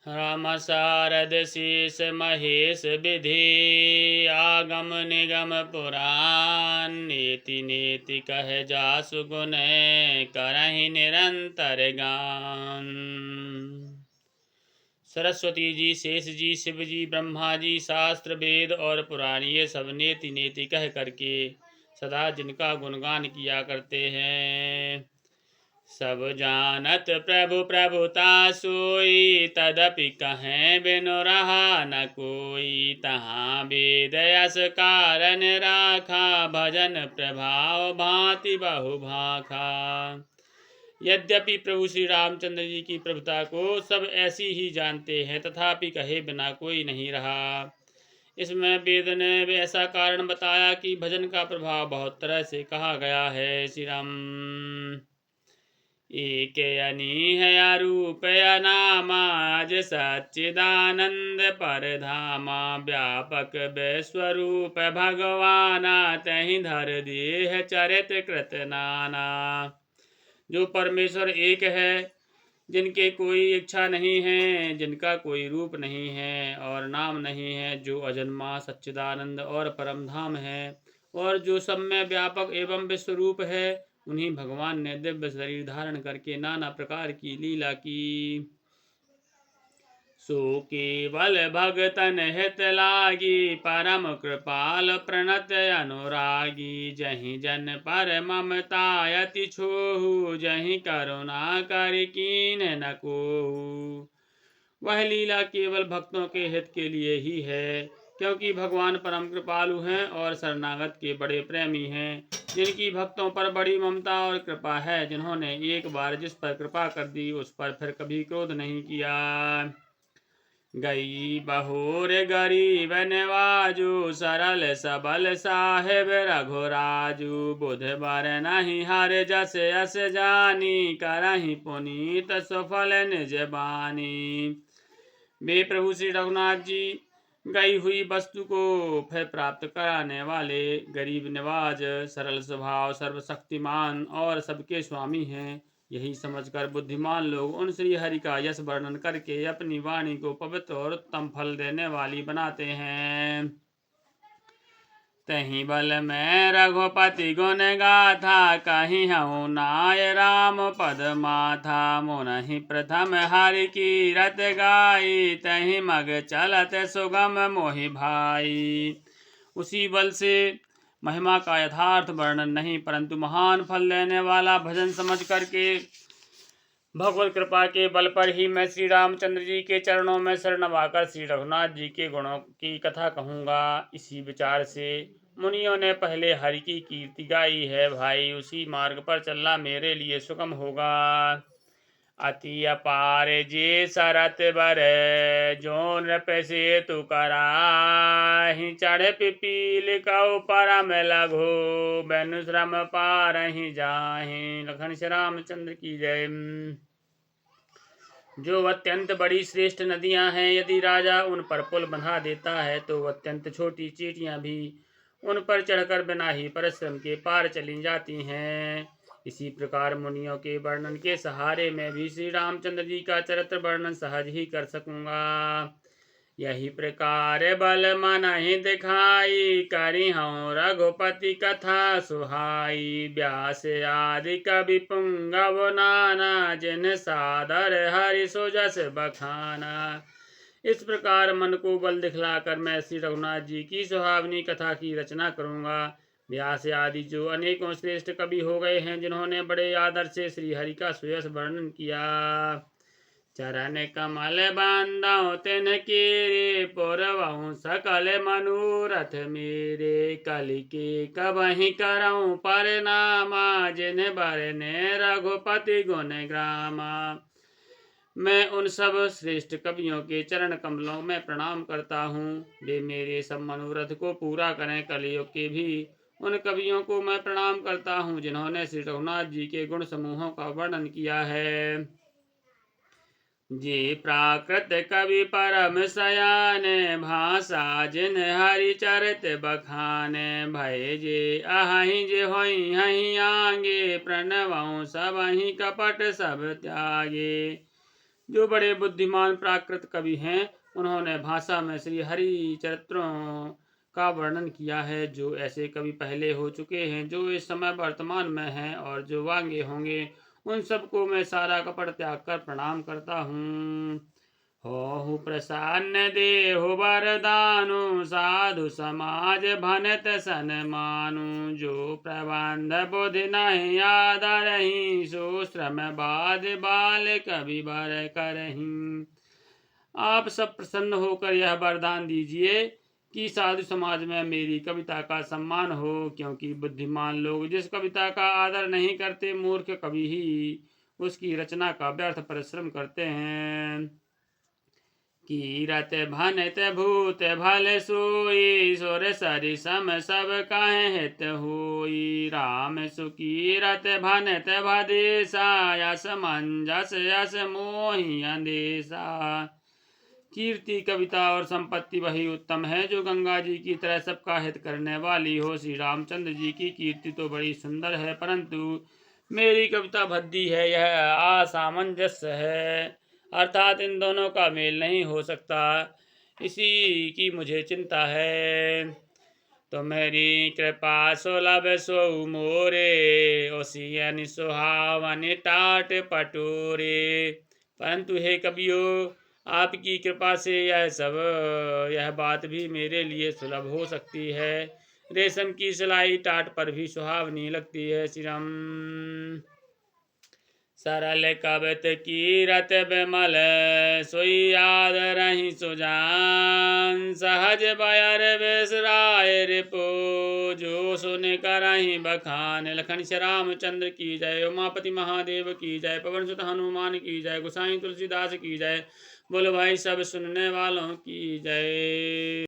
राम शारद शीस महेश विधि आगम निगम पुराण नीति नीति कह जासु गुण करहि निरंतर गान। सरस्वती जी, शेष जी, शिव जी, ब्रह्मा जी, शास्त्र वेद और पुराण ये सब नेति नेति कह करके सदा जिनका गुणगान किया करते हैं। सब जानत प्रभु प्रभुता सोई तदपि कहें बिनु रहा न कोई। तहाँ वेद यस कारण राखा भजन प्रभाव भांति बहु भाखा। यद्यपि प्रभु श्री रामचंद्र जी की प्रभुता को सब ऐसी ही जानते हैं, तथापि कहे बिना कोई नहीं रहा। इसमें वेद ने ऐसा कारण बताया कि भजन का प्रभाव बहुत तरह से कहा गया है। श्री राम एक अनीह अरूप अनामा अज सच्चिदानंद परधामा। व्यापक विश्वरूप भगवाना तहि धर देह चरित कृत नाना। जो परमेश्वर एक है, जिनके कोई इच्छा नहीं है, जिनका कोई रूप नहीं है और नाम नहीं है, जो अजन्मा सच्चिदानंद और परम धाम है, और जो सब में व्यापक एवं विश्वरूप है, उन्हीं भगवान ने दिव्य शरीर धारण करके नाना प्रकार की लीला की। सो केवल भगतन हित लागी परम कृपाल प्रणत अनुरागी। जहि जन पर ममता यति छोहु जहि करुणा कर कीन न कोहु। वह लीला केवल भक्तों के हित के लिए ही है, क्योंकि भगवान परम कृपालु हैं और शरणागत के बड़े प्रेमी हैं। जिनकी भक्तों पर बड़ी ममता और कृपा है, जिन्होंने एक बार जिस पर कृपा कर दी उस पर फिर कभी क्रोध नहीं किया। गई बहोर गरीब नवाजू सरल सबल साहेब रघुराजू। बुध बर नहीं हर जस यस जानी करहि पुनीत सफल निज बानी। वे प्रभु श्री रघुनाथ जी गई हुई वस्तु को फिर प्राप्त कराने वाले, गरीब नवाज, सरल स्वभाव, सर्वशक्तिमान और सबके स्वामी हैं। यही समझकर बुद्धिमान लोग उन श्री हरि का यश वर्णन करके अपनी वाणी को पवित्र और उत्तम फल देने वाली बनाते हैं। तहीं बल में रघुपति गुण गाथा कहीं हूँ नाय राम पद माथा। मुनहि प्रथम हरि की रत गाई तहीं मग चलत सुगम मोहि भाई। उसी बल से महिमा का यथार्थ वर्णन नहीं, परंतु महान फल देने वाला भजन समझ करके भगवत कृपा के बल पर ही मैं श्री रामचंद्र जी के चरणों में शरण नवाकर श्री रघुनाथ जी के गुणों की कथा कहूँगा। इसी विचार से मुनियों ने पहले हरि की कीर्ति गाई है। भाई, उसी मार्ग पर चलना मेरे लिए सुगम होगा। अति अपार जे सरत बर जो नृप से तु कराहि। चढ़ पिपील कौ परम लघु बेनु श्रम पारहि जाहि। लखन श्री रामचंद्र की जय। जो अत्यंत बड़ी श्रेष्ठ नदियां हैं, यदि राजा उन पर पुल बंधा देता है तो अत्यंत छोटी चींटियां भी उन पर चढ़कर बिना ही परिश्रम के पार चली जाती हैं। इसी प्रकार मुनियों के वर्णन के सहारे मैं भी श्री रामचंद्र जी का चरित्र वर्णन सहज ही कर सकूंगा। यही प्रकार बल मन ही दिखाई करी हूँ रघुपति कथा सुहाई। व्यास आदि कवि पुंगव नाना जिन सादर हरि सुजस बखाना। इस प्रकार मन को बल दिखलाकर मैं श्री रघुनाथ जी की सुहावनी कथा की रचना करूंगा। व्यास आदि जो अनेकों श्रेष्ठ कवि हो गए हैं, जिन्होंने बड़े आदर से श्री हरि का सुयश वर्णन किया। चरण कमल बांधो तिन केरे पुरवहु सकल मनोरथ मेरे। कलि के कबहि करऊँ परनामा जिन बरने रघुपति गुण ग्रामा। मैं उन सब श्रेष्ठ कवियों के चरण कमलों में प्रणाम करता हूँ। वे मेरे सब मनोरथ को पूरा करें। कलियुग के भी उन कवियों को मैं प्रणाम करता हूँ, जिन्होंने श्री रघुनाथ जी के गुण समूहों का वर्णन किया है। जे प्राकृत कवि परम सयाने भाषा जिन हरि चरित बखाने। भय जे अहि जे होई हहि आगे प्रणवहु सबहि कपट सब त्यागे। जो बड़े बुद्धिमान प्राकृत कवि हैं, उन्होंने भाषा में श्री हरि चरित्रों का वर्णन किया है। जो ऐसे कवि पहले हो चुके हैं, जो इस समय वर्तमान में हैं और जो आगे होंगे, उन सबको मैं सारा कपट त्याग कर प्रणाम करता हूँ। हो प्रसन्न देहु वरदानु, साधु समाज भनत सन मानु। जो प्रबंध बुद्धि नहीं आदरहि, सो श्रम बाद बाल कवि बर करहि। आप सब प्रसन्न होकर यह वरदान दीजिए कि साधु समाज में मेरी कविता का सम्मान हो, क्योंकि बुद्धिमान लोग जिस कविता का आदर नहीं करते, मूर्ख कवि ही उसकी रचना का व्यर्थ परिश्रम करते हैं। कीरत भनत भूत भल सोई, सुर सरि सम सब काहे हित होई। राम सुकीरत भनत भदेसा, यस मंजस यस मोहि अंदेशा। कीर्ति, कविता और संपत्ति वही उत्तम है जो गंगा जी की तरह सबका हित करने वाली हो। श्री रामचंद्र जी की कीर्ति तो बड़ी सुंदर है, परंतु मेरी कविता भद्दी है, यह असामंजस्य है, अर्थात इन दोनों का मेल नहीं हो सकता। इसी की मुझे चिंता है। तो मेरी कृपा सुलभ सो मोरे, ओसियन सुहावन टाट पटोरे। परंतु हे कवियों, आपकी कृपा से यह बात भी मेरे लिए सुलभ हो सकती है। रेशम की सिलाई टाट पर भी सुहावनी लगती है। श्री राम। सरल कवत कीरत बिमल, सोई आदरहि सुजान। सहज बयर बिसराय रिपो, जो सुन करहि बखान। लखन श्री रामचंद्र की जय, उमापति महादेव की जय, पवन सुत हनुमान की जय, गोसाई तुलसीदास की जय। बोलो भाई सब सुनने वालों की जय।